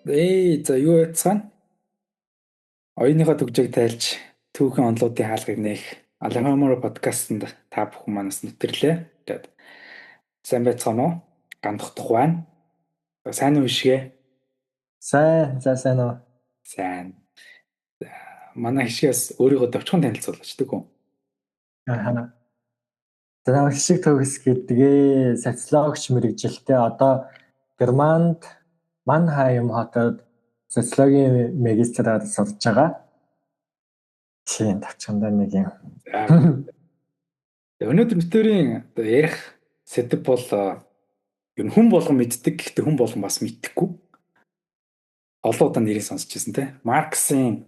За юу яцгаана? Оюуныхоо төгжээг тайлж түүхэн онлуудын хаалгыг нээх Алхамаар подкастт та бүхэн манаас нэвтрлээ. Тэгээд сайн байцгаана уу? Гандах байна. Сайн уу хишгээ? Сайн уу. Сайн. Манай хишгээс өөрийгөө товчхон танилцуулж дээ. Аа. За хишиг төгс гэдгээ социологч мэрэгжилтэй одоо Германд Манхайм хотод социологийн магистраар сурж байгаа. Тийм товчхондоо нэг юм. Өнөөдөр битүүрийн ярих сэдэв бол ер нь хүн болгон мэддэг, гэхдээ хүн болгон бас мэдхгүй. Олон удаа нэрийг сонсч байсан те. Марксийн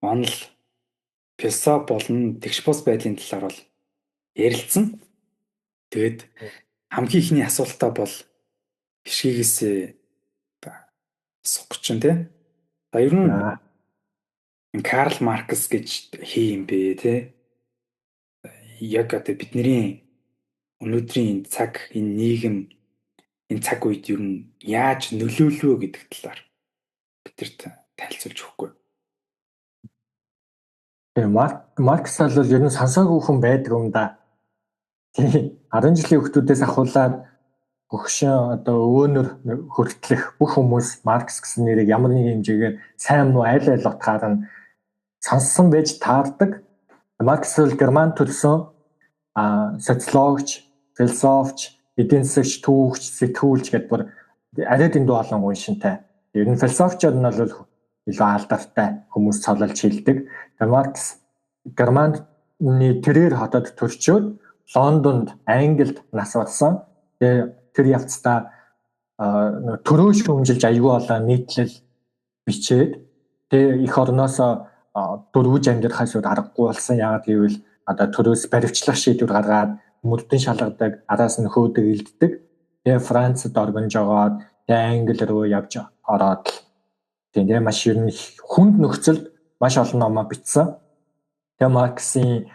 онол философи болон тэгш бус байдлын талаар бол ярилцсан. Тэгээд хамгийн ихний асуултаа бол хишгийгээс асуух гэж байна те. Ер нь Карл Маркс гэж хий юм бэ те. Яг одоо бидний өнөөдрийн цаг энэ нийгэм энэ цаг үед ер нь яаж нөлөөлвөө гэдэг талаар бидэрт танилцуулж өгөхгүй. Маркс бол ер нь сонсоогүй хүн байдаг юм да. Тийм 10 жилийн хүүхдүүдээс ахуулаад өгшин одоо өвөнөр хүртлэх бүх хүмүүс Маркс гэсэн нэрийг ямар нэгэн хэмжээгээр сайн муу аль утгаар нь сонссон байж таардаг. Маркс бол Герман төрсөн социологч, философч, эдийн засагч, түүхч, сэтгүүлч гэдэг бүр арай дэндүү олон уншинтай. Ер нь философчор нь бол илүү алдартай хүмүүс цололж хэлдэг. Маркс Германы тэрээр хотод төрчөөд Лондонд, Англид нас барсан. Тэр явцдаа төрөөш хөнжилж аягүй олон нийтлэл бичээд их орноос дөрвөж амьдрахаас аргагүй болсон. Яагаад гэвэл одоо төрөөс баривчлах шийдвэр гаргаад мөрдөн шалгадаг, араас нь хөөдөг илддэг. Францад оргонж жогоод Англи руу явж ороод тэгээ маш ер нь хүнд нөхцөлд маш олон номоо бичсэн. Тэгээ Марксийн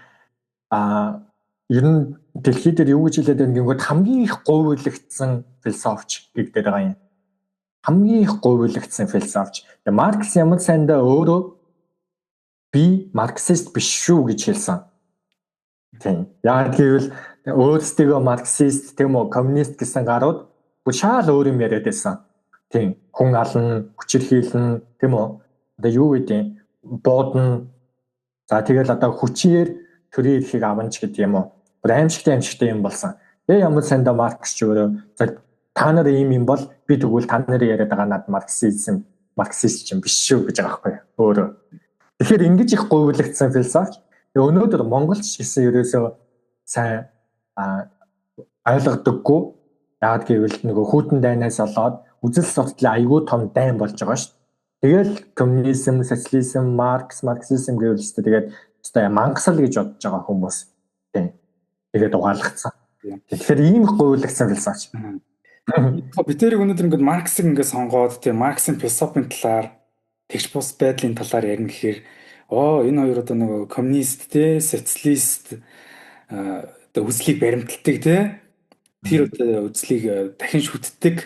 ер нь дэлхий дээр юу гэж хэлээд байгаа гингүүд хамгийн их говьлэгдсэн философч гэдэг байгаа юм. Хамгийн их говьлэгдсэн философч. Тэгээ Маркс ямар сайндаа өөрөө би марксист биш шүү гэж хэлсэн. Тийм. Яг гэвэл өөрсдөө марксист тийм үү коммунист гэсэн гарууд шал өөр юм яриад байсан. Тийм. Хүн ална, хүчирхийлнэ, тийм үү? Одоо юу гэдэг буудна. За тэгэл одоо хүчээр төрийн эрхийг аванч гэдэг юм уу? Аимшигтай юм болсон. Тэгээ ямар санда Маркс ч өөрөө та нар ийм юм бол би тэгвэл та нарын яриад байгаа над марксист юм биш шүү гэж байгаа байхгүй өөрөө. Тэгэхээр ингэж их говьлэгдсэн философч өнөөдөр Монголч гэсэн ерөөсөө сайн ойлгодоггүй. Яагаад гэвэл нөгөө хүйтэн дайнаас болоод үзэл судлалын аягүй том дайн болж байгаа шүү. Тэгэл коммунизм, социализм, марксизм гэвэл ч тэгээд одоо мангасал гэж бодож байгаа хүмүүс. Тийм. Тэгээд угаалгацсан. Тэгэхээр ийм их говьлэгдсэн философч. Битэрийг өнөөдөр ингээд Марксыг ингээд сонгоод тийм Марксийн философийн талаар тэгш бус байдлын талаар ярина гэхээр энэ хоёр одоо нөгөө коммунист те социалист одоо үзлийг баримталдаг те тэр одоо үзлийг дахин шүтдэг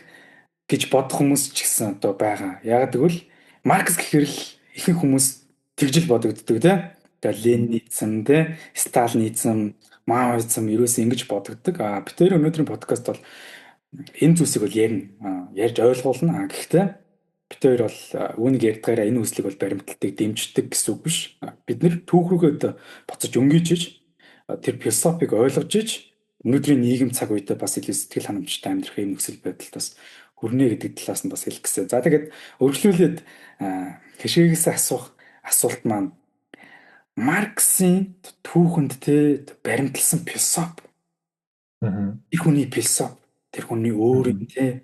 гэж бодох хүмүүс ч гэсэн одоо байгаа. Яг гэвэл Маркс гэхэр л ихэнх хүмүүс тэгжил бодогддог те. Тэгээ Ленинизм те Сталинизм, Маоизм ерөөсөө ингэж бодогддог. Бид тэр өнөөдрийн подкаст бол энэ зүйлсийг бол ярьж ойлгуулна. Гэхдээ бид хоёр бол үүнийг ярьдгаараа энэ үслийг бол баримталдаг, дэмждэг гэсэн үг биш. Бид нэр түүх рүүгээ буцаж өнгөжж тэр философиг ойлгож иж өнөөдрийн нийгэм цаг үедээ бас илүү сэтгэл ханамжтай амьдрах юм нөхцөл байдалд бас хүрнэ гэдэг талаас нь бас хэлэх гэсэн. За тэгээд өргөжлүүлээд хишгээс асуух асуулт маань Марксийн түүхэнд те баримтлсан философи. Тэр хүний философи, тэр хүний өөр юм те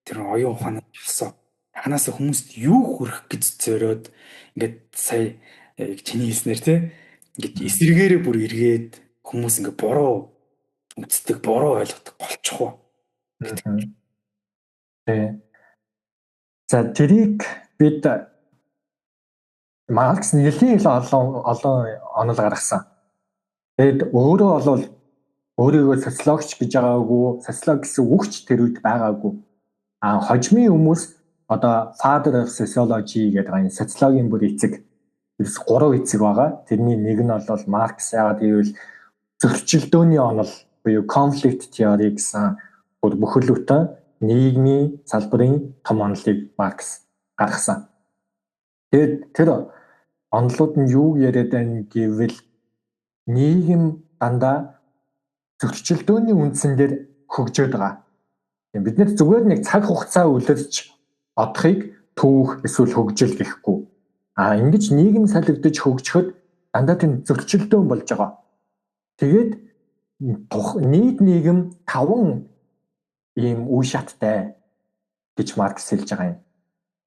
тэр оюун ухааны философи. Ханаас хүмүүст юу хүрэх гэж зориод ингээд сая чиний хэлснээр те ингээд эсэргээрээ бүр эргээд хүмүүс ингээд буруу үздэг, буруу ойлгодог болчих уу. За тэрийг бид Маркс нэлийн олон онол гаргасан. Тэгэд өөрөө бол өөрийгөө социологч гэж байгаагүй, социолог гэсэн үгч тэр үед байгаагүй. Хожимын хүмүүс одоо Father of Sociology гэдэг энэ социологийн бүр эцэг 3 эцэг байгаа. Тэрний нэг нь бол Маркс. Яагаад гэвэл зөрчилдөөний онол буюу conflict theory гэсэн бүр бүхэлдээ нийгмийн салбарын том онолыг Маркс гаргасан. Тэгээд тэр онолууд нь юу яриад байна гэвэл нийгэм дандаа зөрчилдөөний үндсэн дээр хөгжөөд байгаа. Бид нэр зүгээр нэг цаг хугацаа үлдэж одохыг түүх эсвэл хөгжил гэхгүй. Ингэж нийгэм солигдож хөгжөхөд дандаа тийм зөрчилдөөн болж байгаа. Тэгээд нийт нийгэм 5 ийм үе шаттай гэж Маркс хэлж байгаа юм.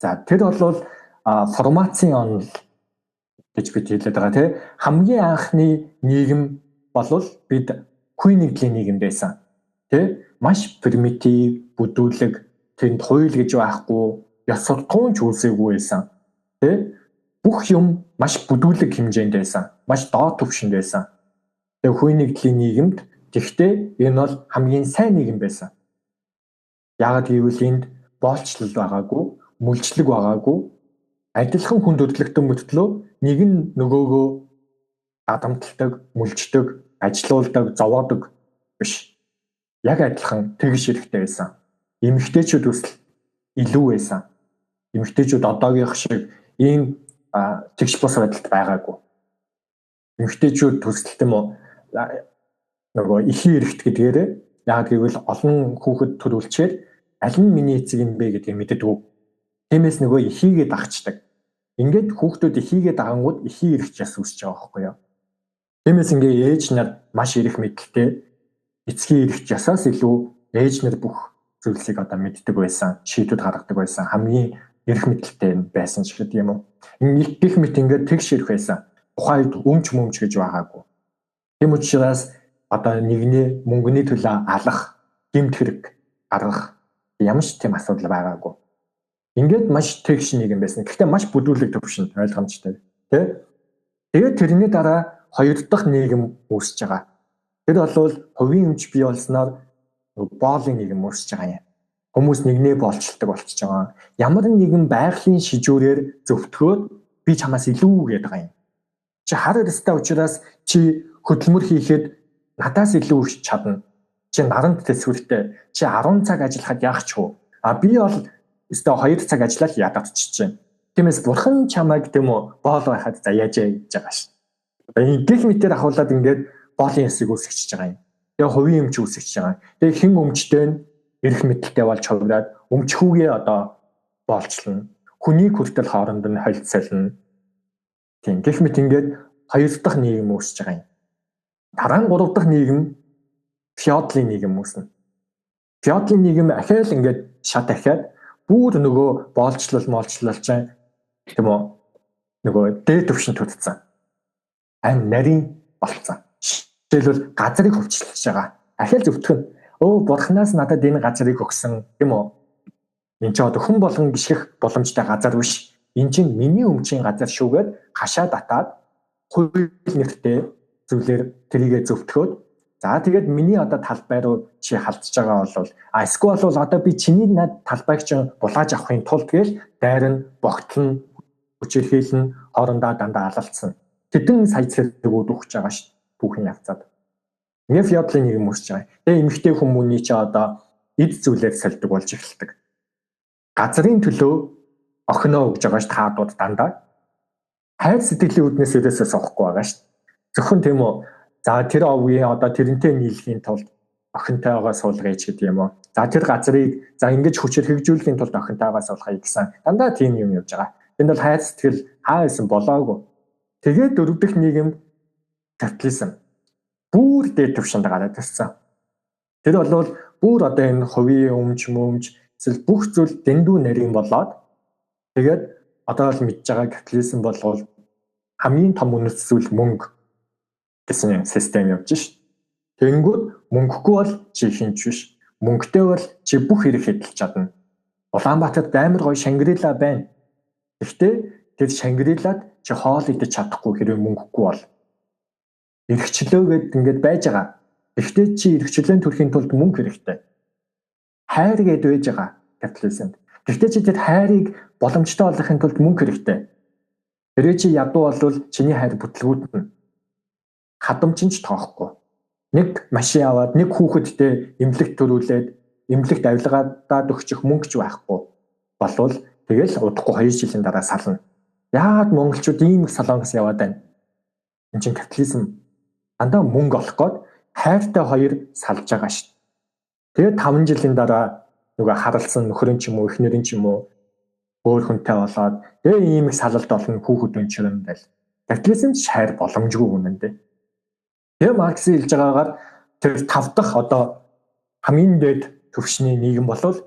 За тэр бол формацийн онол гэж бид хэлээд байгаа тийм. Хамгийн анхны нийгэм бол бид хүй нэгдлийн нийгэмд байсан. Тийм маш примитив, бүдүүлэг, тэнд хууль гэж байхгүй, ёс суртахуун ч үүсээгүй байсан. Тийм бүх юм маш бүдүүлэг хэмжээнд байсан. Маш доод түвшинд байсан. Тэгээ хүй нэгдлийн нийгэмд тэгтээ энэ бол хамгийн сайн нийгэм байсан. Яагаад гэвэл энд боолчлол байгаагүй, мүлжлэг байгаагүй, адилхан хүнд хөдлөлтөн мөртлөө нэг нь нөгөөгөө адамталдаг, мүлждэг, ажилуулдаг, зовоодог биш. Яг адилхан тэгш хэрэгтэй байсан. Эмэгтэйчүүд үсэл илүү байсан. Эмэгтэйчүүд одоогийнх шиг ийм тэгш бус байдалд байгаагүй. Эмэгтэйчүүд төсөлт юм уу нөгөө ихийн эрхт гэдгээр яг гэвэл олон хүүхэд төрүүлчээр аль нь миний эцэг юм бэ гэдгийг мэддэггүй. Тиймээс нөгөө ихийгээ дагчдаг. Ингээд хүүхдүүд ихийгээ дагангууд ихийн эрх жас үүсэж байгаа байхгүй юу? Тиймээс ингээ ээж нар маш эрх мэдэлтэй эцгийн эрх жасаас илүү ээж нар бүх зүйлсийг одоо мэддэг байсан, шийдвэр гаргадаг байсан, хамгийн эрх мэдэлтэй байсан ч гэдэг юм уу. Гэх мэт ингээд тэгш эрх байсан. Тухайд өмч гэж байгаагүй. Тийм учраас одоо нэгний мөнгөний төлөө алах, гэмт хэрэг гаргах ямар ч тийм асуудал байгаагүй. Ингээд маш тэгш нийгэм байсан. Гэхдээ маш бүдүүлэг төвшөнд ойлгомжтой. Тэгээд тэрний дараа хоёр дахь нийгэм үүсэж байгаа. Тэр бол хувийн өмч бий болсноор боолын нийгэм үүсэж байгаа юм. Хүмүүс нэгнээ боолчилдаг болчихж байгаа. Ямар нэгэн байгалийн шижүүрээр зөвтгөөд би чамаас илүү гэдэг байгаа юм. Чи хар өрстэй учраас чи хөдөлмөр хийхэд надаас илүү их чадна. Чи наранд төсвөртэй. Чи 10 цаг ажиллахад яах ч вэ? Би бол өстой 2 цаг ажиллаад ядагдчихж байна. Тиймээс бурхан чамайг тийм үү боол байхад за яаж яаж байгаа ш. Гэх мэтээр ахуулаад ингээд боолын ясыг үүсгэж байгаа юм. Тэгээ хувийн өмч үүсгэж байгаа. Тэгээ хэн өмчтэй нь эрх мэдэлтэй болж хувраад өмчхүүгээ одоо боолчлно. Хүний хүртэл хооронд нь холилцолно. Тийм гэх мэт ингээд хоёр дахь нийгэм үүсэж байгаа юм. Дараа нь гурав дахь нийгэм феодалын нийгэм үүснэ. Феодалын нийгэм ахаал ингээд шат ахиад бүр нөгөө боолчлол чинь тийм үү нөгөө дээд төвшөнд төдсөн. Ам нарийн болцсон. Жишээлбэл газрыг хөвчлөж байгаа. Ахаал зөвтгөн. Бурханаас надад энэ газрыг өгсөн тийм үү? Энд ч одоо хүн болгон гიშгэх боломжтой газар биш. Энд чинь миний өмчийн газар шүүгээд хашаа татаад хууль нэртэй зүйлээр тэрийгэ зөвтгөөд за тэгээд миний одоо талбай руу чи халдж байгаа бол эсвэл бол одоо би чиний над талбайг чинь булааж авахын тулд гээл дайрн богтлон хүчирхийлэн хоорондоо дандаа алалцсан. Тэдэн сая цэрэгүүд өгч байгаа шүү бүхэн явцад. Ингээ феодалын нийгэм үүсэж байгаа. Тэгээ эмэгтэй хүмүүний чи одоо эд зүйлээр сольдог болж эхэлдэг. Газрын төлөө охиноо өгж байгаа ш таадууд дандаа хайр сэтгэлийн үднээс өрөөсөө суухгүй байгаа ш. Зөвхөн тийм үү. За тэр овгийн одоо тэрнтэй нийлэхийн тулд охинтойгоо суулгаж гэдэг юм уу. За тэр газрыг за ингэж хүчээр хөгжүүлэхийн тулд охинтойгоо суулгая гэсэн дандаа тийм юм явж байгаа. Энд бол хайр сэтгэл хаасан болоогүй. Тэгээд дөрөв дэх нийгэм капитализм бүр дээд түвшинд гараад ирсэн. Тэр бол бүр одоо энэ хувийн өмч эсвэл бүх зүйл дэндүү нарийн болоод тэгээд одоо л мэдж байгаа капитализм бол хамгийн том үнэт зүйл мөнгө гэсэн систем явж шít. Тэнгүүд мөнгөгүй бол чи хинч биш. Мөнгөтэй бол чи бүх хэрэг хэдэлж чадна. Улаанбаатарт амар гоё Шангрила байна. Гэхдээ тэр Шангрилад чи хоол идэж чадахгүй хэрэг мөнгөгүй бол. Эрхчлөө гэд ингээд байж байгаа. Гэхдээ чи эрхчлөөнд төрхийн тулд мөнгө хэрэгтэй. Хайр гэд байж байгаа капитализмд. Гэхдээ чи тэд хайрыг боломжтой болгохын тулд мөнгө хэрэгтэй. Тэрээ чи ядуу болвол чиний хайр бүтлгүүтнэ. Хадамч нь ч тоохгүй. Нэг машин аваад нэг хүүхэдтэй эмнэлэгт төрүүлээд эмнэлэгт авилгаадаад өгчих мөнгө ч байхгүй болвол тэгэл удахгүй 2 жилийн дараа сална. Яагаад монголчууд ийм их солонгос яваад байна? Энэ чинь капитализм дандаа мөнгө олох гээд хайртай хоёр салж байгаа шүү. Тэгээд 5 жилийн дараа нөгөө харалсан нөхөрийн ч юм уу эхнэрийн ч юм уу өөр хүнтэй болоод тэгээ ийм их салалт олон хүүхэд өнчрөн байл. Капитализм хайр боломжгүй юм дээ. Тэгээ Маркс хэлж байгаагаар тэр 5 дахь одоо хамгийн дээд түвшний нийгэм болвол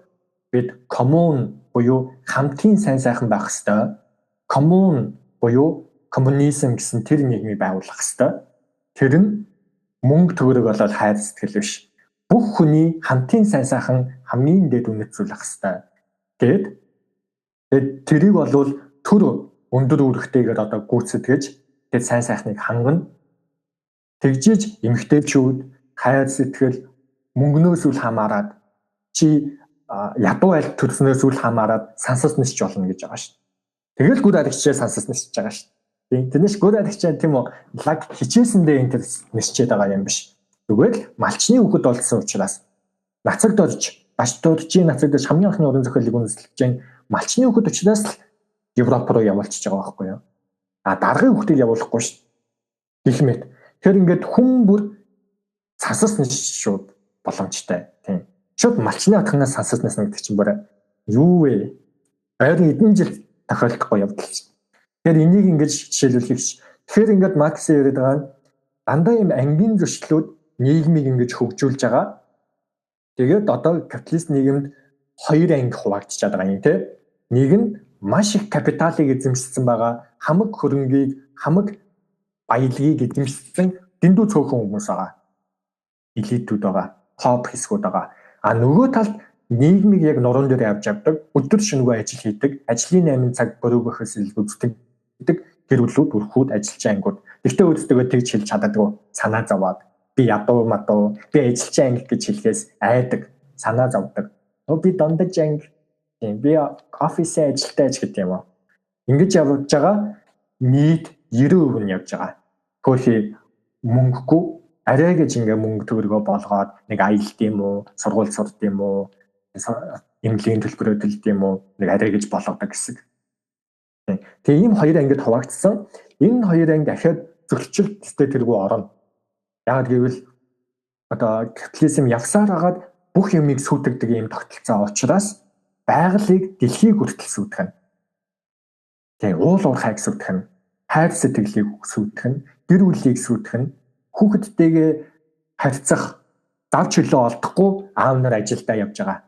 бид коммун буюу хамтын сайн сайхан байх ёстой. Коммун буюу коммунизм гэсэн тэр нийгмийг байгуулах ёстой. Тэр нь мөнгө төгрөг болоод хайр сэтгэл биш. Бүх хүний хамтын сайн сайхан хамгийн дээд үнэт зүйл ах ёстой. Тэгээд тэрийг болвол төр өндөр үүрэгтэйгээр одоо гүйцэтгэж тэгээд сайн сайхныг хангана. Тэгжиж эмгтээчүүд хайр сэтгэл мөнгнөөс үл хамааран чи ядуу аль төрснөөс үл хамааран сансас нисч болно гэж байгаа шүү. Тэгэл гүр аригчаа сансас нисч байгаа шүү. Тэрнээс гүр аригчаа тийм үү лаг хичээсэндээ энэ төр нисчээд байгаа юм биш. Зүгээр л малчны хүүхэд болсон учраас нацагд орж баштуудчийн нацагд орж хамгийн анхны уран зохиолыг үндэслэж малчны хүүхэд учраас л Европ руу явуулчихж байгаа байхгүй юу? Даргын хүүхдийг явуулахгүй шүү. Гэх мэт. Тэр ингээд хүн бүр сансас нисч шууд боломжтой. Тийм. Шууд малчны атханаас сансас нисна гэдэг чинь бүр юу вэ? Ойрын эдэн жил тохиолдохгүй явдал чинь. Тэгэхээр энийг ингэж жишээлүүлэх. Тэгэхээр ингээд Маркс яриад байгаа нь дандаа юм ангийн зөрчлүүд нийгмийг ингэж хөгжүүлж байгаа. Тэгээд одоо капиталист нийгэмд 2 анги хуваагдчихад байгаа юм тийм. Нэг нь маш их капиталыг эзэмшсэн байгаа хамаг хөрөнгийг хамаг баялагийг эзэмшсэн дэндүү цөөхөн хүмүүс байгаа. Элитүүд байгаа, топ хэсгүүд байгаа. Нөгөө талд нийгмийг яг нуруунд дээр явж авдаг, өдөр шөнөгүй ажил хийдэг, ажлын 8 цаг бөрөөгөөс илүүцдэг гэр бүлүүд, өрхүүд, ажилчин ангууд. Тэгтээ өөрсдөө тэгж хэлж чаддаггүй санаа зовоод би ядуу мадуу, би ажилчин анги гэж хэлхээс айдаг, санаа зовдөг. Би дондаж анги, би офисын ажилтай гэж гэдэг юм уу. Ингэж явж байгаа нийт 90% нь явж байгаа. Хөөе мөнгөгүй арай гэж ингээ мөнгө төгрөгөө болгоод нэг аялт юм уу, сургууль сурд юм уу, эмнэлгийн төлбөрөө төлд юм уу, нэг арай гэж болгодог гэсэн. Тэгээ ийм 2 ангид хуваагдсан. Энэ 2 анги дахиад зөрчилд тэргүй орно. Яг гэвэл одоо капитализм явсаар хагаад бүх юмыг сүйтгэдэг ийм тогтолцоо учраас байгалыг дэлхийг хүртэл сүйтгэн. Тэгээ уул уурхайг сүйтгэн, хайр сэтгэлийг сүйтгэн, гэр бүлийг сүйтгэн, хүүхэдтэйгээ харьцах давж хөлөө олдохгүй аав нар ажилдаа явж байгаа.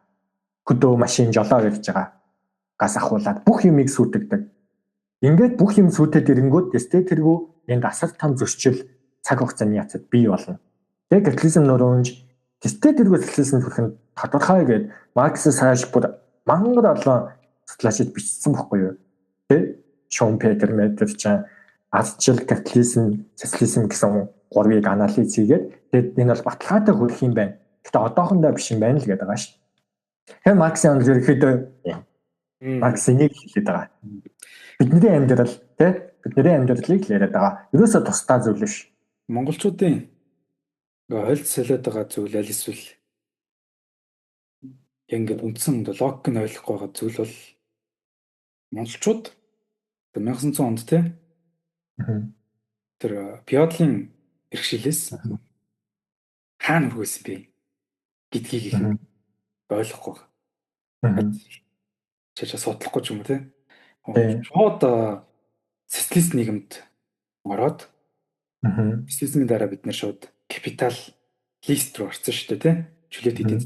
Хөдөө машин жолоо явж байгаа. Гас ахуулаад бүх юмыг сүйтгэдэг. Ингээд бүх юм сүйтгэд ирэнгүүт дэстэй тэргүй энд асар том зөрчил цаг хугацааны яцад бий болно. Тэгээ капитализм нөрөөнж дэстэй тэргүй социализм хүрэх нь тодорхой гэд Марксээс хойш бүр мангар олон судлаачид бичсэн байхгүй юу? Тэ Шумпетер Медведчан ардчил капитализм, социализм гэсэн 3-ыг анализ хийгээд тэгээд энэ бол баталгаатай хөрөх юм байна. Гэхдээ одоохондоо биш юм байна л гэдэг байгаа шүү. Тэгэхээр Марксийн онол ерөөхдөө Маркс энийг хэлээд байгаа. Бидний амьдрал бидний амьдралыг л яриад байгаа. Ерөөсөө тусдаа зүйл биш. Монголчуудын ойлц солиод байгаа зүйл аль эсвэл ингээд үндсэн логик нь ойлгохгүй байгаа зүйл бол монголчууд 1900 онд тэр Пёдлын иргшилээс хаана хүрсэн бэ гэдгийг их ойлгохгүй байна. Чачаа судлахгүй ч юм уу те. Шууд социалист нийгэмд ороод социализмын дараа бид нэр шууд капиталист руу орсон шүү дээ те. Чөлөөт эдийн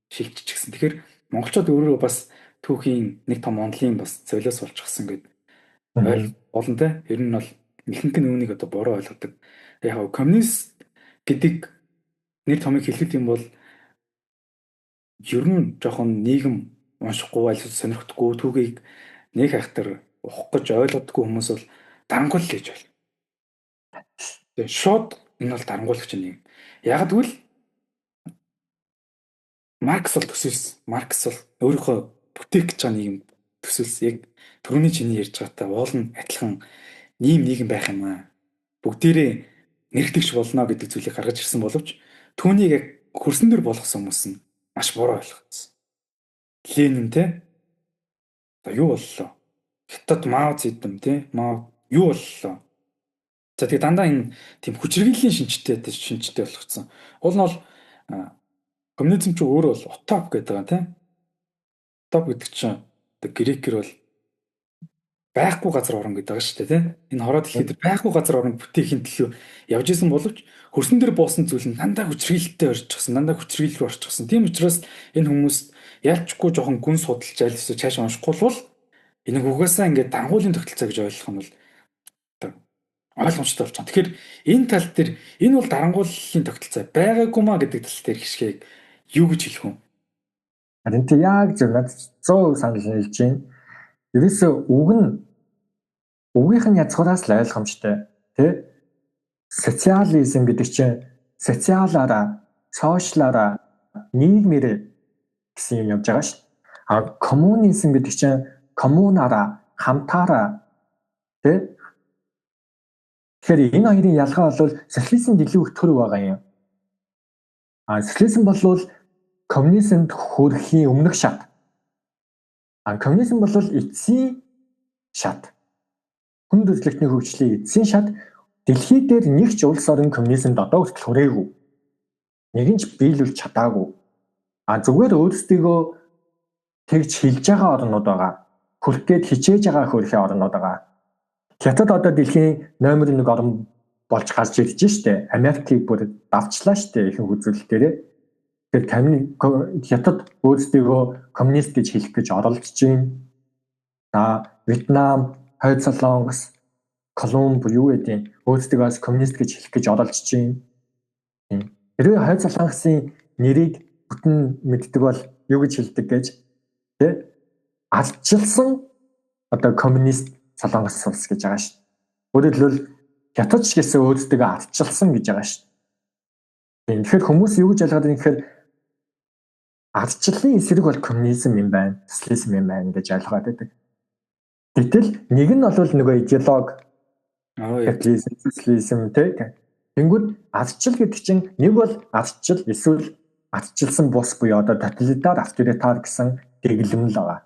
шилжчихсэн. Тэгэхээр монголчууд өөрөө бас түүхийн нэг том онлын бас золиос болчихсон гэдэг болно те. Ер нь бол ихэнх нь үүнийг одоо буруу ойлгодог. Яг коммунист гэдэг нэр томыг хэлэх юм бол ер нь жоохон нийгэм уншихгүй аль сонирхдаггүй түүхийг нэг хайхтар ухах гэж ойлгодоггүй хүмүүс бол дарангуул л гэж байна. Тэгээ шууд энэ бол дарангуулагч нэг. Яг гэвэл Маркс бол төсөөлсөн. Маркс бол өөрийнхөө бүтээх гэж байгаа нийгэм төсөлс яг түрүүний чиний ярьж байгаатай уулын адилхан нийгэм байх юм аа. Бүгдээрээ нэрэгдэгч болно гэдэг зүйлийг гаргаж ирсэн боловч түүнийг яг хөрсөн дөр болгосон хүмүүс нь маш буруу ойлгосон. Ленин те юу боллоо? Хятад Мао Цзэдун те Мао юу боллоо? За тэгээ дандаа энэ тийм хүчирхийллийн шинжтэй болгоцсон. Уул нь бол коммунизм ч өөрөө бол утоп гэдэг байгаа тийм. Утоп гэдэг чинь одоо грекээр бол байхгүй газар орон гэдэг байгаа шүү дээ тийм. Энэ хороо дэлхийд байхгүй газар орон бүтээхийн төлөө явж исэн боловч хөрсөн дээр буусан зүйл нь дандаа хүчирхийлэлтэй орчихсон, дандаа хүчирхийлэл рүү орчихсон. Тийм учраас энэ хүмүүс ялчгүй жоохон гүн судалж айл эсвэл цааш уншихгүй бол энэ угаасаа ингээд дангуулын тогтолцоо гэж ойлгох нь бол ойлгомжтой болчихно. Тэгэхээр энэ тал дээр энэ бол дарангууллын тогтолцоо байгаагүй маа гэдэг тал дээр хишгийг юу гэж хэлэх вэ? Харин тийм яг зөв надад 100% санал нийлж байна. Ерөөсөө үгийнх нь язгуураас л ойлгомжтой. Тэ? Социализм гэдэг чинь социалаараа, сошиалаараа, нийгмээр гэсэн юм явж байгаа шүү. А коммунизм гэдэг чинь коммунаараа, хамтаараа тэ? Тэгэхээр энэ хоёрын ялгаа бол социализмд илүү их төр байгаа юм. А социализм бол коммунизмд хүрэхийн өмнөх шат. А коммунизм бол эцсийн шат. Хүн төрөлхтний хөгжлийн эцсийн шат дэлхий дээр нэг ч улс орн коммунизмд одоо хүртэл хүрээгүй. Нэг нь ч биелүүлж чадаагүй. А зүгээр өөрсдийгөө тэгж хэлж байгаа орнууд байгаа. Хүрх гээд хичээж байгаа хөрхийн орнууд байгаа. Хятад одоо дэлхийн номер 1 орн болж гарч ирж штэ. Америкийг бүр давчлаа штэ ихэнх үзүүлэлтээрээ. Тэгэхээр Хятад өөрсдийгөө коммунист гэж хэлэх гэж оролдож байна. Вьетнам, Хойд Солонгос, Колумб юу гэдэг өөрсдийгөө коммунист гэж хэлэх гэж оролдож байна. Хэрвээ Хойд Солонгосын нэрийг бүтэн мэддэг бол юу гэж хэлдэг гэж тэ ардчилсан одоо коммунист Солонгос улс гэж байгаа шүү. Өөрөөр хэлбэл Хятад ч гэсэн өөрсдөө ардчилсан гэж байгаа шүү. Тэгэхээр хүмүүс юу гэж ойлгоод байна гэхээр ардчлалын эсрэг бол коммунизм юм байна, социализм юм байна гэж ойлгоод байдаг. Гэтэл нэг нь бол нөгөө идеологи капитализм, социализм тэ. Тэнгүүд ардчил гэдэг чинь нэг бол ардчил эсвэл ардчилсан бус буюу одоо тоталитар, авторитар гэсэн дэглэм л байгаа.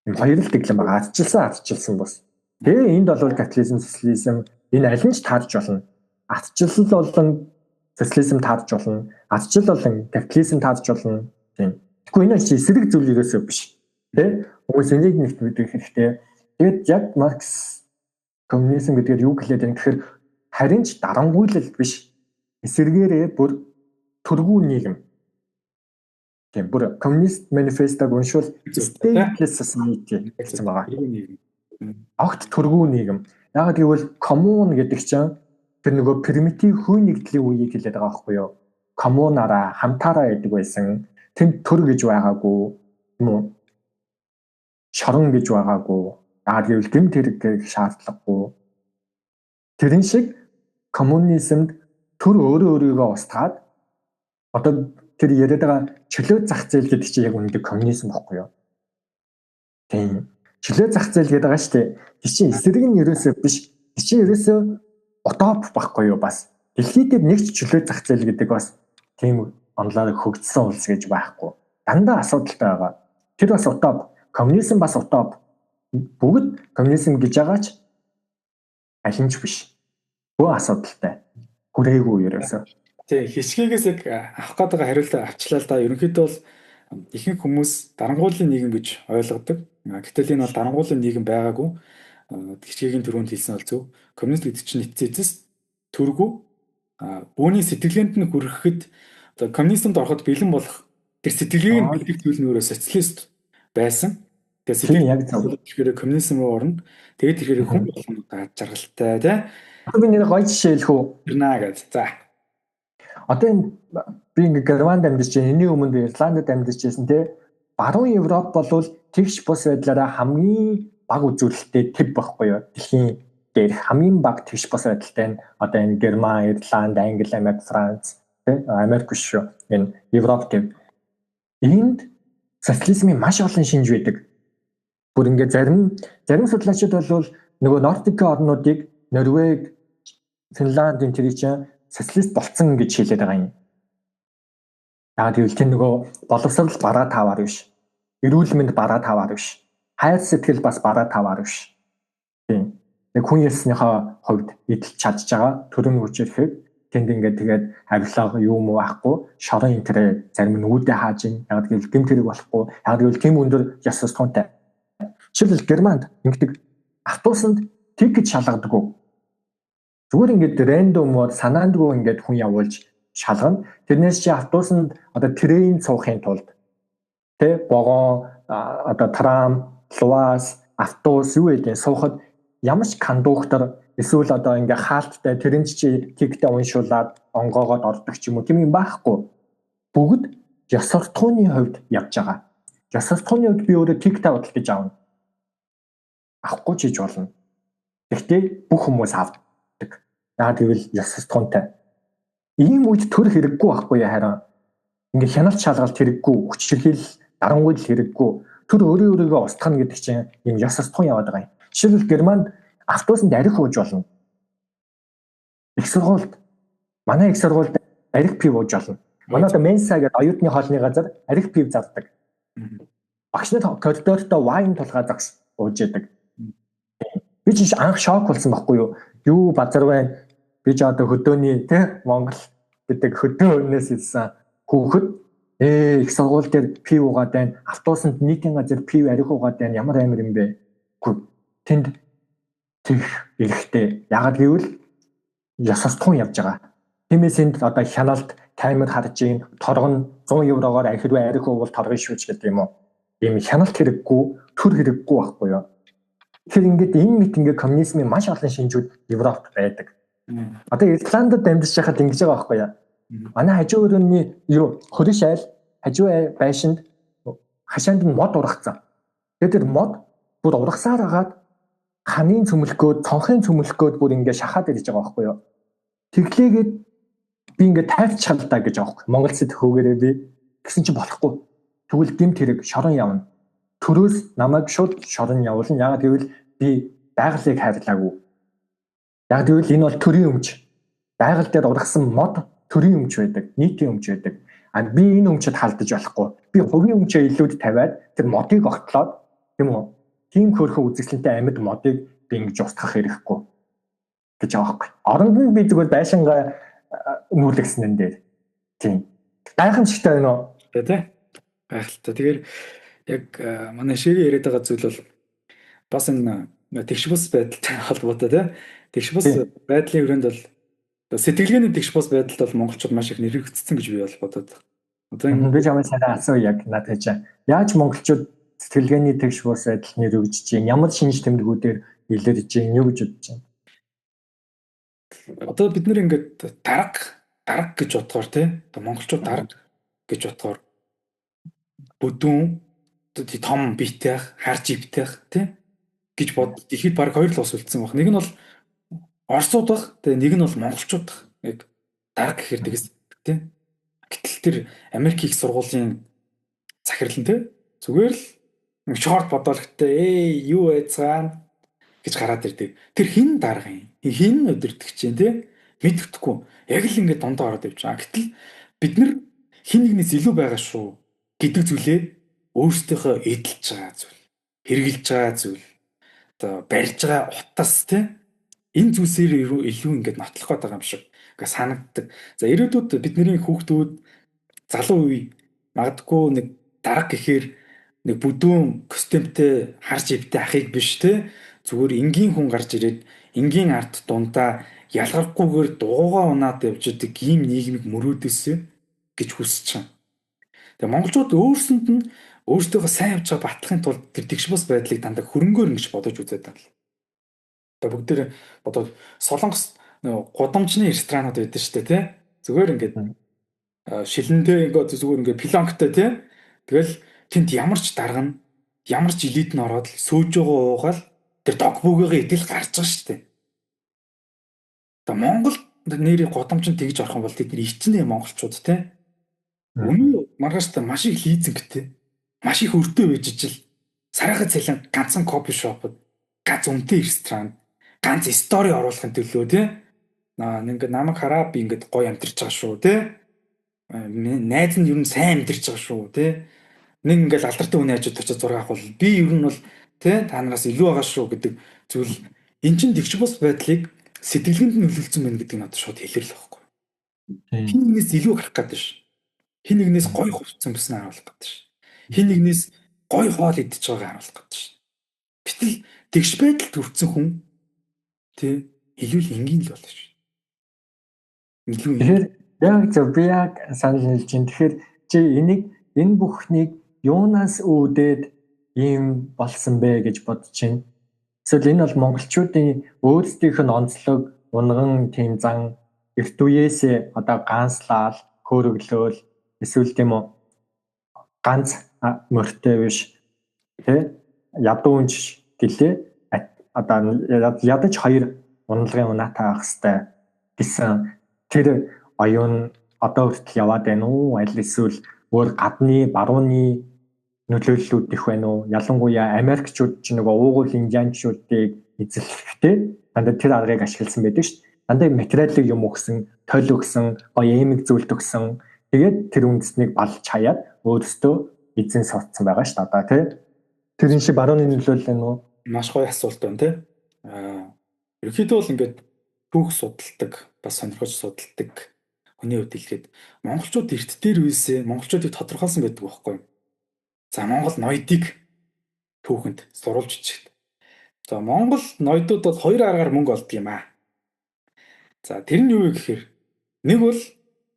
Хоёр л дэглэм байгаа. Ардчилсан бус. Тэгээ энд бол капитализм, социализм энэ аль нь ч таарч болно. Ардчил болон социализм таарч болно. Ардчил болон капитализм таарч болно. Тийм. Тэгэхгүй энэ чи эсрэг зүйл ерөөсөө биш. Тэ? Хүмүүс энийг нэгт мэдэх хэрэгтэй. Тэгээд яг Маркс коммунизм гэдгээр юу хэлээд байна гэхээр харин ч дарангуйлал биш. Эсэргээрээ бүр төргүү нийгэм. Тийм бүр коммунист манифестог уншвал stateless society гэсэн байгаа. Огт төргүү нийгэм. Яг гэвэл коммун гэдэг чинь тэр нөгөө примитив хүй нэгдлийн үеийг хэлээд байгаа байхгүй юу? Коммунаараа хамтаараа гэдэг байсан. Тэнд төр гэж байгаагүй юм уу? Шорон гэж байгаагүй. Яг гэвэл гэмт хэрэг шаардлагагүй. Тэрэн шиг коммунизмд төр өөрийгөө устгаад одоо тэр яриад байгаа чөлөө зах зээл гэдэг чинь яг үнэндээ коммунизм байхгүй юу? Тийм. Чөлөө зах зээл гэдэг байгаа шүү дээ. Тэр чинь эсрэг нь ерөөсөө биш. Тэр чинь ерөөсөө утоп байхгүй юу бас. Дэлхий дээр нэг ч чөлөө зах зээл гэдэг бас тийм онлоор хөгжсөн улс гэж байхгүй. Дандаа асуудалтай байгаа. Тэр бас утоп. Коммунизм бас утоп. Бүгд коммунизм гэж байгаач аль нь ч биш. Бөө асуудалтай. Хүрээгүй ерөөсөө. Тий, хичгээгээс яг авах гэдэг хариулт авчлаа л да. Ерөнхийдөө бол ихэнх хүмүүс дарангуулын нийгэм гэж ойлгодог. Гэтэл энэ бол дарангуулын нийгэм байгаагүй. Хичгээгийн түрүүнд хэлсэн бол зөв. Коммунист гэдэг чинь эцэс төргүү. Үүний сэтгэлгээнд нь хүрэхэд одоо коммунизмд ороход бэлэн болох тэр сэтгэлгээг нь бэлдэх зүйл нь өөрөө социалист байсан. Тэгээд сэтгэлгээ коммунизм руу орно. Тэгээд тэгэхээр хүн болгоно гаад жаргалтай тий. Би нэг гоё жишээ хэлэх үү? Ирнэ гэж. За. Одоо энэ би ингээ Германд амьдарч байна. Энийн өмнө би Ирландд амьдарч байсан тий. Баруун Европ бол тэгш бус байдлаараа хамгийн бага үзүүлэлттэй төв байхгүй юу? Дэлхийн дээр хамгийн бага тэгш бус байдалтай нь одоо энэ Герман, Ирланд, Англи, Америк, Франц тий. Америк биш шүү. Энэ Европ төв. Энд социализмын маш олон шинж байдаг. Бүр ингээд зарим судлаачид бол нөгөө Нордик орнуудыг Норвег, Финланд энэ төрий чинь социалист болцсон гэж хэлээд байгаа юм. Яг гэвэл тэр нөгөө боловсрал бараа таваар биш. Эрүүл мэнд бараа таваар биш. Хайр сэтгэл бас бараа таваар биш. Тийм. Нэг хүн ёсныхоо хувьд эдэлж чадж байгаа төрийн хүчээр тэнд ингээд тэгээд авилга юм уу ахгүй шорон интерэ зарим нь үүдээ хааж ин яг гэвэл гэмт хэрэг болохгүй яг гэвэл тийм өндөр ёс суртахуунтай. Жишээлбэл Германд ингэдэг автобусанд тикет шалгадаггүй. Зүгээр ингээд рэндомоор санаандгүй ингээд хүн явуулж шалгана. Тэрнээс чи автобусанд одоо трейн суухын тулд тэ вагон одоо трам, луаз, автобус юу гэдэг суухад ямар ч кондуктор эсвэл одоо ингээ хаалттай тэрэн чи тикетээ уншуулад онгоогоод ордог ч юм уу тийм юм байхгүй. Бүгд ёс суртахууны хувьд явж байгаа. Ёс суртахууны хувьд би өөрөө тикетээ бодлож аавна. Авахгүй чиж болно. Гэхдээ бүх хүмүүс авдаг. Яг гэвэл ёс суртахуунтай. Ийм үед төр хэрэггүй байхгүй харин ингээ хяналт шалгалт хэрэггүй, хүчирхийл дарангуйл хэрэггүй. Төр өөрийгөө устгах гэдэг чинь ийм ёс суртахуун яваад байгаа юм. Жишээлбэл Германд автобусанд арх ууж болно. Их сургуульд манай их сургуульд арх пив ууж болно. Манай одоо Менса гэдэг оюутны хоолны газар арх пив зардаг. Багш нар коридортой вайн тулгаа загс ууж яадаг. Би ч анх шок болсон байхгүй юу? Юу базар байна? Би ч одоо хөдөөний тэ Монгол гэдэг хөдөө өнөөс ирсэн хүүхэд их сургууль дээр пив уугаад байна. Автобусанд нийтийн газар пив арх уугаад байна. Ямар амар юм бэ? Тэнд тех эрэхтэй. Ягаад гэвэл ёс суртахуун явж байгаа. Тиймээс энд одоо хяналт камер харж ийн торгон 100 еврогоор хэрвээ арх уувал торгоно шүүж гэдэг юм уу. Ийм хяналт хэрэггүй, төр хэрэггүй байхгүй юу. Тэр ингээд энэ мэт ингээд коммунизмын маш олон шинжүүд Европт байдаг. Одоо Ирландд амьдарч байхад ингэж байгаа байхгүй юу. Манай хажуу өрөөний юу хөрш айл хажуу байшинд хашаанд нь мод ургацсан. Тэгээд тэр мод бүр ургасаар агаад ханын цөмөлгөөд, цонхын цөмөлгөөд бүр ингээд шахаад ирж байгаа байхгүй юу. Тэглээгээд би ингээд тайвчхал даа гэж байгаа байхгүй. Монголцод хөөгээрээ би гэсэн чи болохгүй. Тэгвэл гэмт хэрэг шорон явна. Төрөөс намайг шууд шорон явуулна. Яагаад гэвэл би байгалыг хайрлаагүй. Яг гэвэл энэ бол төрийн өмч. Байгаль дээр ургасан мод төрийн өмч байдаг, нийтийн өмч байдаг. Би энэ өмчөд халдаж болохгүй. Би хувийн өмчөө илүүд тавиад тэр модыг огтлоод тийм үү? Тийм хөрхөн үзэсгэлэнтэй амьд модыг би ингэж устгах хэрэггүй гэж байгаа байхгүй. Оронд нь би зүгээр байшингаа нүүлгсэн энэ дээр. Тийм. Гайхамшигтай байна уу? Тэ. Гайхалтай. Тэгэхээр яг манай шири яриад байгаа зүйл бол бас энэ тэгш бус байдалтай холбоотой тий. Тэгш бус байдлын хүрээнд бол сэтгэлгээний тэгш бус байдалд бол монголчууд маш их нэрвэгдсэн гэж би бол бодод. Одоо энэ би чамайг санаа асуу яг надад чинь яаж монголчууд сэтгэлгээний тэгш бус байдал нэрвэгдэж чинь ямар шинж тэмдгүүдээр илэрж чинь юу гэж бодож байна? Одоо бид нэр ингээд дарга гэж бодохоор тий. Одоо монголчууд дарга гэж бодохоор бүдүүн том биетэх, харж ивтэх тий гэж бод. Ихэд баг хоёр л ус үлдсэн баг. Нэг нь бол орсууд баг, тэгээ нэг нь бол монголчууд баг. Яг дарга гэхээр тэгээс тий. Гэтэл тэр Америк их сургуулийн захирал нь тий. Зүгээр л шорт бодоолохтой юу байцгаана гэж гараад ирдэг. Тэр хин дарга юм. Хин өдөртөгч чинь тий. Мэддэхгүй. Яг л ингээд дондоо ороод явж байгаа. Гэтэл бид нар хин нэгнээс илүү байгаа шүү гэдэг зүйлээ өөрсдийнхөө эдэлж байгаа зүйл, хэрэгжилж байгаа зүйл, одоо барьж байгаа утас тий. Энэ зүйлсээр илүү ингээд нотлох гээд байгаа юм шиг ингээд санагддаг. За ирээдүйд бидний хүүхдүүд залуу үе магадгүй нэг дарга гэхээр нэг бүдүүн костюмтэй харж ивтэй ахыг биш те зүгээр энгийн хүн гарч ирээд энгийн арт дундаа ялгархгүйгээр дуугаа унаад явж идэг ийм нийгмийг мөрөөдөөсэй гэж хүсэж байна. Тэгээ монголчууд өөрсөнд нь өөрсдөө сайн явж байгаа батлахын тулд тэр тэгш бус байдлыг дандаа хөрөнгөөр ингэж бодож үзээд байна. Тэгээ бүгдээр бодоод Солонгос гудамжны ресторанууд байдаг шүү дээ тий. Зүгээр ингээд шилэнтэй ингээд зүгээр ингээд пилонктой тий. Тэгэл тэнд ямар ч дарга нь ямар ч элит нь ороод сөөж байгаа уугаал тэр дог бүгэгээ идэл гарч байгаа шүү дээ. Тэгээ Монгол нэрийг гудамжинд тэгж орох юм бол тэд нар ичнэ монголчууд тий. Үнэн маргааш та маш их лизингтэй. маш их өртөө байж ижил сарахад цалин ганцхан кофе шопод ганц үнэтэй ресторан ганц стори оруулахын төлөө тий ингээд намайг хараад би ингээд гоё амтэрч байгаа шүү тий найз нь ер нь сайн амтэрч байгаа шүү тий нэг ингээд алдартай хүний хажууд очиж зураг авах бол би ер нь бол тий та нараас илүү байгаа шүү гэдэг зүйл эн чин тэгш бус байдлыг сэтгэлгэнд нөлөөлсөн байна гэдэг нь одоо шууд хэлэрл байхгүй. Хин нэгнээс илүү гарах гэдэг ш. Хин нэгнээс гоё хувцсан бүснээ харуулах гэдэг ш. Хин нэгнээс гоё хоол идэж байгааг харуулах гэдэг ш. Гэтэл тэгш байдалд хүрсэн хүн тий илүү л энгийн л болно ш. Тэгэхээр яг зөв би яг санал хэлж байна. Тэгэхээр чи энэ бүхнийг юунаас үүдээд ийм болсон бэ гэж бодож байна. Эсвэл энэ бол монголчуудын өөрсдийнх нь онцлог унган тийм зан эрт үеэсээ одоо ганцлал хөөрөглөөл эсвэл тийм үү ганц мөртэй биш тий ядуу үнч гэлээ одоо ядаж хоёр унлагын унаатай авах хэвээр гэсэн тэр оюун одоо хүртэл яваад байна уу аль эсвэл өөр гадны барууны нөлөөллүүд их байна уу ялангуяа Америкчууд ч нэг уугуул индианчуудыг эзэлэхдээ дандаа тэр аргыг ашигласан байдаг шүү дээ. Дандаа материалыг юм өгсөн, тойл өгсөн, гоё эмэг зүйлд өгсөн. Тэгээд тэр үндэснийг балж хаяад өөрөөсөө эзэн суудсан байгаа шүү дээ. Одоо тий. Тэр энэ шиг барууны нөлөөлөл байна уу? Маш гоё асуулт байна тий. Ерөнхийдөө бол ингээд түүх судалдаг, бас сонирхож судалдаг хүний хувьд хэлгээд монголчууд эрт дээр үесээ монголчуудыг тодорхойлсон гэдэг байхгүй юу? За Монгол ноёдыг түүхэнд сурвалж бичдэг. За Монгол ноёдууд бол хоёр аргаар мөнгө олдог юм аа. За тэр нь юу вэ гэхээр нэг бол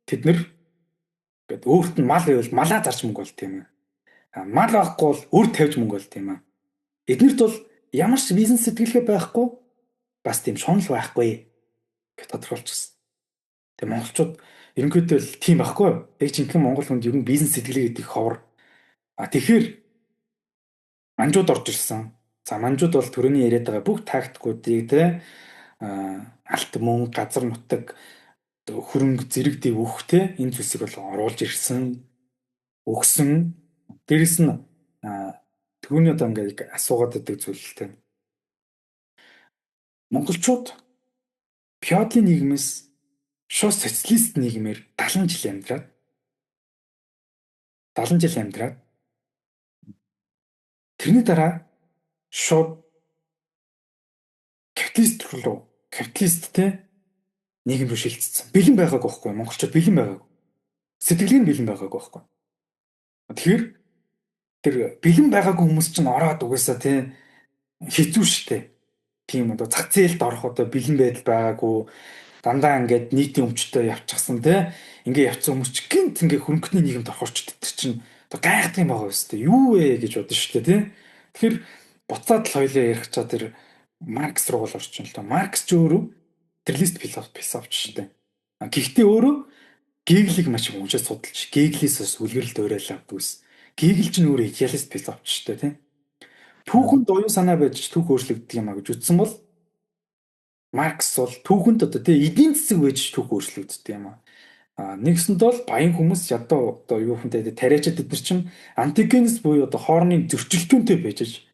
тэд нэр ингээд өөрт нь мал байвал малаа зарж мөнгө олд юм аа. Мал авахгүй бол үр тавьж мөнгө олд юм аа. Эднэрт бол ямар ч бизнес сэтгэлгээ байхгүй бас тийм шунал байхгүй гэж тодорхойлчихсон. Тэгээ монголчууд ерөнхийдөө л тийм байхгүй юу? Яг жинхэнэ монгол хүнд ер нь бизнес сэтгэлгээ гэдэг ховор. Тэгэхээр манжууд орж ирсэн. За манжууд бол төрөний яриад байгаа бүх тактикуудыг те алт мөн газар нутаг хөрөнгө зэрэг дэв өгөх те энэ зүйлсийг бол оруулж ирсэн өгсөн. Дээрэс нь түрүүний одоо ингээд асуугаад байдаг зүйлтэй. Монголчууд феодалын нийгмээс шууд социалист нийгмээр 70 жил амьдраад тэрний дараа шууд капиталисттэй нийгэм рүү шилжчихсэн. Бэлэн байгаагүй байхгүй монголчууд бэлэн байгаагүй. Сэтгэлгээ нь бэлэн байгаагүй байхгүй. Тэгэхээр тэр бэлэн байгаагүй хүмүүс чинь ороод угаасаа тий хэцүү шттэ. Тийм одоо зах зээлд орох одоо бэлэн байдал байгаагүй дандаа ингээд нийтийн өмчтөд явчихсан тий ингээ явцсан хүмүүс чинь гинт ингээ хөрөнгөний нийгэмд орохорч тэр чинь одоо гайхдаг юм байгаа өстэй юу вэ гэж бодсон шүү дээ тий. Тэгэхээр буцаад л хоёлаа ярих чаа тэр Маркс руу бол орчин л доо. Маркс ч өөрөө материалист философч шүү дээ. Гэхдээ өөрөө Геглийг маш их уншиж судалж Геглээс бас үлгэрэлт уриалаа авдагс. Гегл ч нүүрэ идеалист философч шүү дээ тий. Түүхэнд оюун санаа байж түүх өөрчлөгддөг юм а гэж үзсэн бол Маркс бол түүхэнд одоо тий эдийн засаг байж түүх өөрчлөгддөг юм а. Нэгсэнд бол баян хүмүүс ядуу одоо юу хүнтэй тариачид бид нар чинь антигенес буюу одоо хоорны зөрчилтүүнтэй байж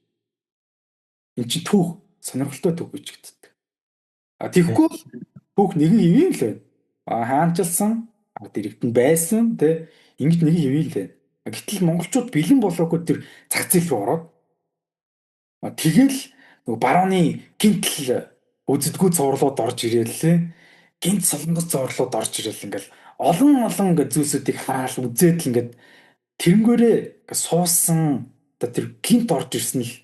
эн чинь түүх сонирхолтой түүх гэж үздэг. Тэгэхгүй түүх нэгэн хэвэн л байна. Хаанчилсан ард иргэдэнд байсан тий ингэж нэгэн хэвэн л байна. Гэтэл монголчууд бэлэн болоогүй тэр зах зээл рүү ороод тэгэл нөгөө барууны гинтл үздэггүй цувралууд орж ирээлээ. Гинт солонгос цувралууд орж ирээл ингээл олон ингээд зүйлсүүдийг хараал үзээд л ингээд тэрнгээрээ суусан одоо тэр гинт орж ирсэн л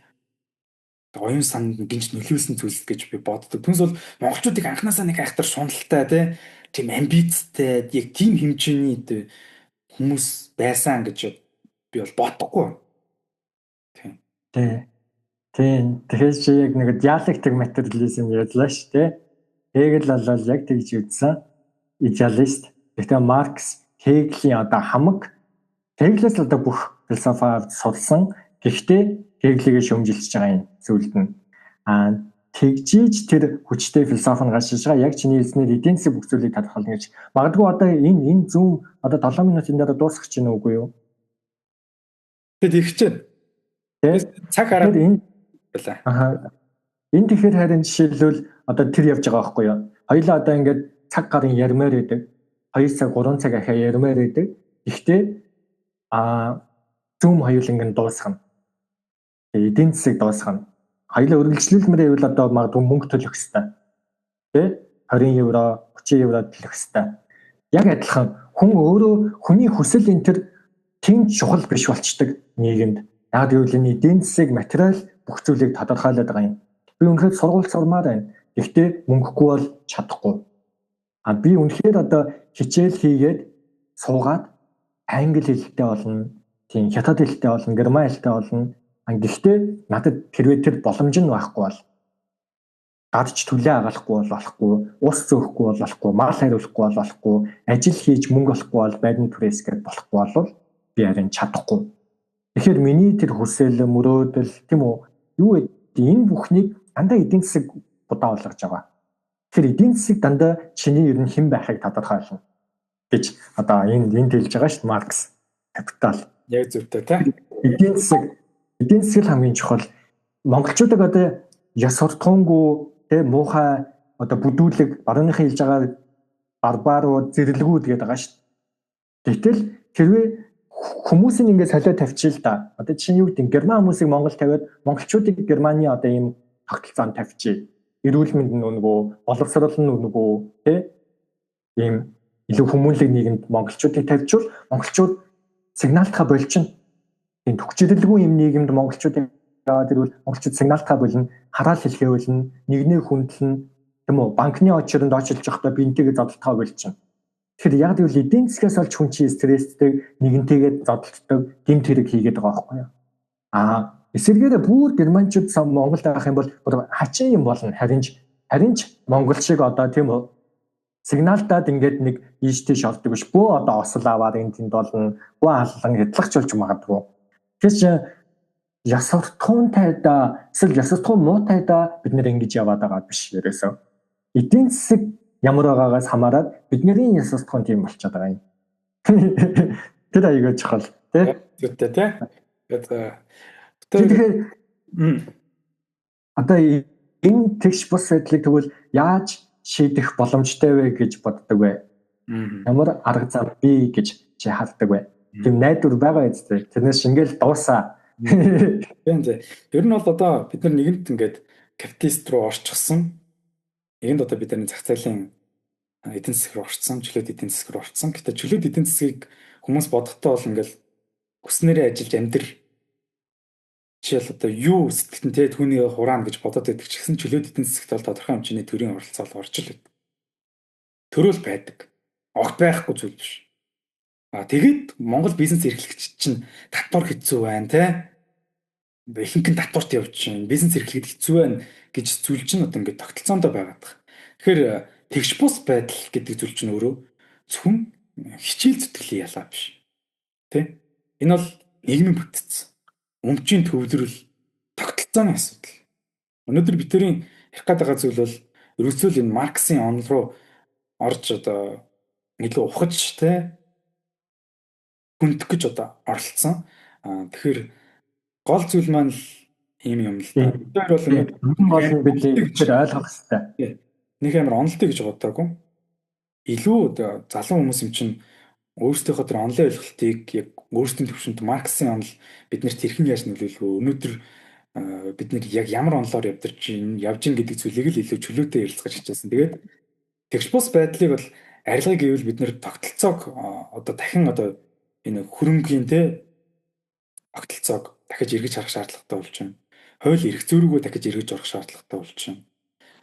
оюун санд гинж нөлөөлсөн зүйлс гэж би боддог. Түнс бол монголчуудыг анханасаа нэг айхтар шуналтай тийм амбицтай яг тийм хэмжээний хүмүүс байсан гэж би бол бодохгүй. Тийм. Тэгэхээр чи яг нэг диалектик материализм ярьлаа шүү дээ. Хегел бол яг тэгж үзсэн. Идеалист. Гэхдээ Маркс Хегелийн одоо хамаг Хегелээс одоо бүх философи судалсан. Гэхдээ Хегелийг шөмжилж байгаа юм зүйлд нь. Тэгжиж тэр хүчтэй философи нь гашиж байгаа. Яг чиний хэлснээр эдийн засаг бүх зүйлийг тодорхойлно гэж. Магадгүй одоо энэ зүүн одоо 7 минутын дараа дуусах чинь үгүй юу? Тэгэд их чинь цаг хараад Тэгэхээр энэ байлаа. энэ тэгэхээр харин жишээлбэл одоо тэр явж байгаа байхгүй юу? Хоёлаа одоо ингээд цаг гарын ярмаар байдаг. 2 цаг 3 цаг ахиа ярмаар байдаг. Гэхдээ зүүм хоёуланг нь дуусгана. Эдийн засаг дуусгана. Хоёлаа үргэлжлүүлмээр байвал одоо магадгүй мөнгө төлөх хэрэгтэй. Тэ 20 евро, 30 евро төлөх хэрэгтэй. Яг адилхан хүн өөрөө хүний хүсэл энэ төр тийм чухал биш болчдөг нийгэмд. Яг гэвэл энэ эдийн засаг, материал бүх зүйлийг тодорхойлоод байгаа юм. Би үнэхээр сургууль сурмаар байна. Гэхдээ мөнгөгүй бол чадахгүй. Би үнэхээр одоо хичээл хийгээд суугаад англи хэлтэй болно, тийм хятад хэлтэй болно, герман хэлтэй болно. Гэхдээ надад хэрвээ тэр боломж нь байхгүй бол гадч төлөө агаалахгүй бол болохгүй, ус зөөхгүй бол болохгүй, мал хариулахгүй бол болохгүй, ажил хийж мөнгө олохгүй бол байрны түрээс гээд болохгүй бол би харин чадахгүй. Тэгэхээр миний тэр хүсэл, мөрөөдөл тийм үү юу вэ? Энэ бүхнийг дандаа эдийн засаг будаа болгож байгаа. Тэгэхээр эдийн засаг дандаа чиний ер нь хэн байхыг тодорхойлно гэж одоо энд хэлж байгаа шүү дээ Маркс. Капитал. Яг зөвтэй тий. Эдийн засаг хамгийн чухал. Монголчуудыг одоо яс суртахуунгүй тэ муухай одоо бүдүүлэг барууныхан хэлж байгаа барбарууд зэрлэгүүд гэдэг байгаа шүү дээ. Гэтэл хэрвээ хүмүүсийн ингээд солио тавьчих л да. Одоо чинь юу гэдэг герман хүмүүсийг Монгол тавиад монголчуудыг германы одоо ийм тогтолцоонд тавьчих. Эрүүл мэнд нь үнэгүй, боловсрол нь үнэгүй тэ ийм илүү хүмүүнлэг нийгэмд монголчуудыг тавьчихвал монголчууд сигналтаа болчихно. Тийм төгчрөлгүй юм нийгэмд монголчуудыг яваад ирвэл монголчууд сигналтаа болно, хараал хэлхээ болно, нэгнээ хүндлэн тийм үү банкны очиронд очилж явахдаа би энтэйгээ зодтолтоо болчихно. Тэгэхээр яг гэвэл эдийн засгаас олж хүн чинь стресстэй нэгнтэйгээ зодтолдог гэмт хэрэг хийгээд байгаа байхгүй юу? Эсвэргээр бүр германчууд Монголд авах юм бол хачин юм болно. Харин ч монгол шиг одоо тийм үү сигналтаад ингээд нэг ийштэй шордог биш. Бөө одоо осол аваад энэ тэнд болно. Бөө аллан хэдлагч болж магадгүй. Тэгэхээр яс суртахуунтай да эсвэл яс суртахуун муутай да бид нэр ингэж яваад байгаа биш ерөөсөө. Эдийн засаг ямар байгаагаас хамаарат бидний яс суртахуун тийм болчиход байгаа юм. Тэр аягүй чухал тий. Зүгтээ тий. Тэгэхээр одоо энэ тэгш бус байдлыг тэгвэл яаж шийдэх боломжтой вэ гэж боддог вэ? Ямар арга зам бий гэж чи хардаг вэ? Тийм найдвар байгаа үстэй. Тэрнээс ингээл дуусаа. Тийм зэ. Ер нь бол одоо бид нар нэгэнт ингээд капиталист руу орчихсон. Нэгэнд одоо бид нар зах зээлийн эдийн засаг руу орцсон, чөлөөт эдийн засаг руу орцсон. Гэтэ чөлөөт эдийн засгийг хүмүүс бодохдоо бол ингээл хүснээрээ ажиллаж амьдрал жишээл одоо юу сэтгэлтэн те түүний хураана гэж бодоод байдаг ч гэсэн чөлөөт эдийн засагт бол тодорхой хэмжээний төрийн оролцоо орж л байдаг. Төрөл байдаг. Огт байхгүй зүйл биш. Тэгээд Монгол бизнес эрхлэгч чинь татвар хэцүү байна те. Ихэнх нь татварт явж чинь бизнес эрхлэхэд хэцүү байна гэж зүйл чинь одоо ингээд тогтолцоонд байгаад байгаа. Тэгэхээр тэгш бус байдал гэдэг зүйл чинь өөрөө зөвхөн хичээл зүтгэлийн ялгаа биш. Тэ? Энэ бол нийгмийн бүтц. Өмчийн төвлөрөл тогтолцооны асуудал. Өнөөдөр бидний ярих гээд байгаа зүйл бол ерөөсөө л энэ Марксийн онол руу орж одоо илүү ухаж те хүндэх гэж одоо оролцсон. Тэгэхээр гол зүйл маань л ийм юм л да. Тэр бол бид тэр ойлгох хэрэгтэй. Нэг амар онолтой гэж бодоагүй. Илүү залуу хүмүүс юм чинь өөрсдийнхөө тэр онлын ойлголтыг яг өөрсдийн төвшөнд Марксийн онол биднэрт хэрхэн яаж нөлөөлөх вэ? Өнөөдөр бид нэр яг ямар онолоор явж гин гэдэг зүйлийг л илүү чөлөөтэй ярилцгаж хичээсэн. Тэгээд тэгш бус байдлыг бол арилгыг гэвэл бид нэр тогтолцоог одоо дахин одоо энэ хөрөнгөний те тогтолцоог дахиж эргэж харах шаардлагатай болж байна. Хууль эрх зөрүүгөө дахиж эргэж орох шаардлагатай болж байна.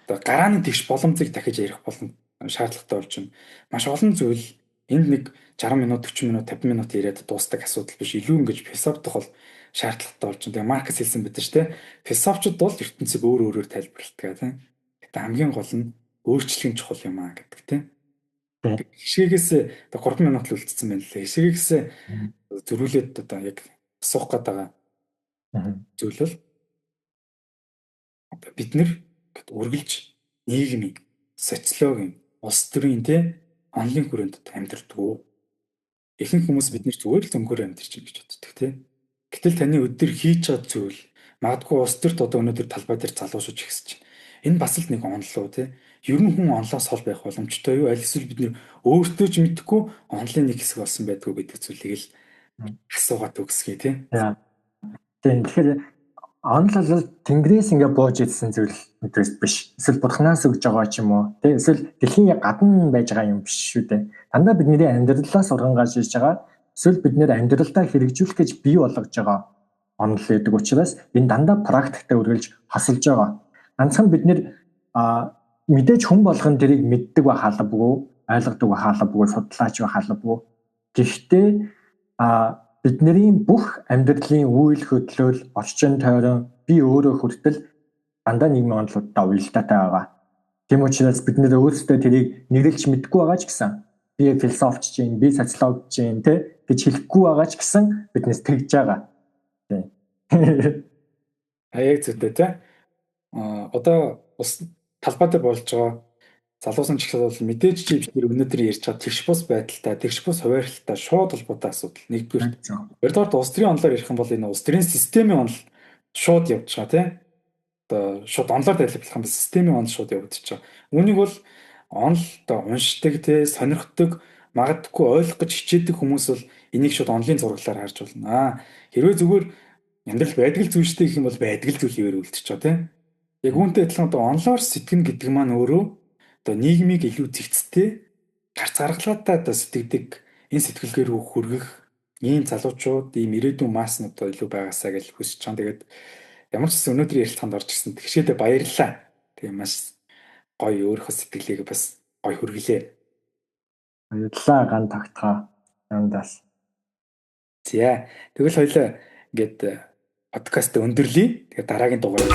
Одоо гарааны тэгш боломжийг дахиж ярих болон шаардлагатай болж байна. Маш олон зүйл энд нэг 60 минут, 40 минут, 50 минут яриад дуустдаг асуудал биш. Илүү ингэж философидох бол шаардлагатай болж байна. Тэгээ Маркс хэлсэн бид нар те философчууд бол ертөнцийг өөр өөрөөр тайлбарладаг тийм. Гэтэ хамгийн гол нь өөрчлөлийн чухал юм аа гэдэг тийм. Хишгээгээс одоо 3 минут л үлдсэн байна лээ. Хишгээгээс зөрүүлээд одоо яг суух гээд байгаа зүйл бол одоо бид нар үргэлж нийгмийн, социологийн, улс төрийн те онлын хүрээнд амьдрдаг. Ихэнх хүмүүс бид нар зүгээр л зөнгөөр амьдрч гэж боддог те. Гэтэл таны өдөр хийж байгаа зүйл магадгүй улс төрт одоо өнөөдөр талбай дээр залуушиж ихсэж байна. Энэ бас л нэг онолоо тий. Ер нь хүн онлоос хол байх боломжтой юу? Аль эсвэл бид нэр өөртөө ч мэдэхгүй онлын нэг хэсэг болсон байдгүй гэдэг зүйлийг л асуугаад үгсгий тий. Тэгэхээр онл бол тэнгэрээс ингээ бууж ирсэн зүйл мэдрээс биш. Эсвэл бурхнаас өгж байгаа ч юм уу. Тэ эсвэл дэлхийн гадна байж байгаа юм биш шүү дээ. Дандаа бидний амьдралаас ургангаж ирж байгаа. Эсвэл бид нэр амьдралдаа хэрэгжүүлэх гэж бий болгож байгаа онл гэдэг учраас энэ дандаа практиктэй үргэлж хасалж байгаа. Ганцхан бид нэр мэдээж хүн болгон тэрийг мэддэг ба хаалбгүй, ойлгодог ба хаалбгүй, судлаач ба хаалбгүй. Гэхдээ бидний бүх амьдралын үйл хөдлөл, орчин тойрон би өөрөө хүртэл дандаа нийгмийн онолуудтай уялдаатай байгаа. Тийм учраас бид нэр өөрсдөө тэрийг нэрлэж мэдгүй байгаа ч гэсэн би философч чинь, би социологч чинь гэж хэлэхгүй байгаа ч гэсэн биднээс тэгж байгаа. Тийм. Яг зүйтэй тий. Одоо бас талбай дээр болж байгаа залуусан ч ихсэн бол мэдээж чи бид өнөөдөр ярьж байгаа тэгш бус байдалтай, тэгш бус хуваарлалтай шууд холбоотой асуудал. Нэгдүгээр. Хоёрдугаар улс төрийн онлоор ярих юм бол энэ улс төрийн системийн онол шууд явж байгаа тий. Одоо шууд онлоор тайлбарлах юм бол системийн онол шууд явагдаж байгаа. Үүнийг бол онл одоо уншдаг тий, сонирхдаг, магадгүй ойлгох гэж хичээдэг хүмүүс бол энийг шууд онлын зураглаар харж болно. Хэрвээ зүгээр амьдрал байдаг л зүйл штэ гэх юм бол байдаг л зүйл хэвээр үлдчихэж байгаа тий. Яг үүнтэй адилхан одоо онлоор сэтгэн гэдэг маань өөрөө одоо нийгмийг илүү зэгцтэй гарц гаргалгаатай одоо сэтгэдэг энэ сэтгэлгээр рүү хүргэх ийм залуучууд ийм ирээдүйн масс нь одоо илүү байгаасаа гэж хүсэж чам. Тэгээд ямар ч гэсэн өнөөдрийн ярилцлаганд орж ирсэн тэгшээдээ баярлалаа. Тэгээ маш гоё өөрийнхөө сэтгэлийг бас гоё хүргэлээ. Баярлалаа ган тогтгоо амдаас. За тэгвэл хоёлаа ингээд подкаст өндөрлөе. Тэгээ дараагийн дугаарыг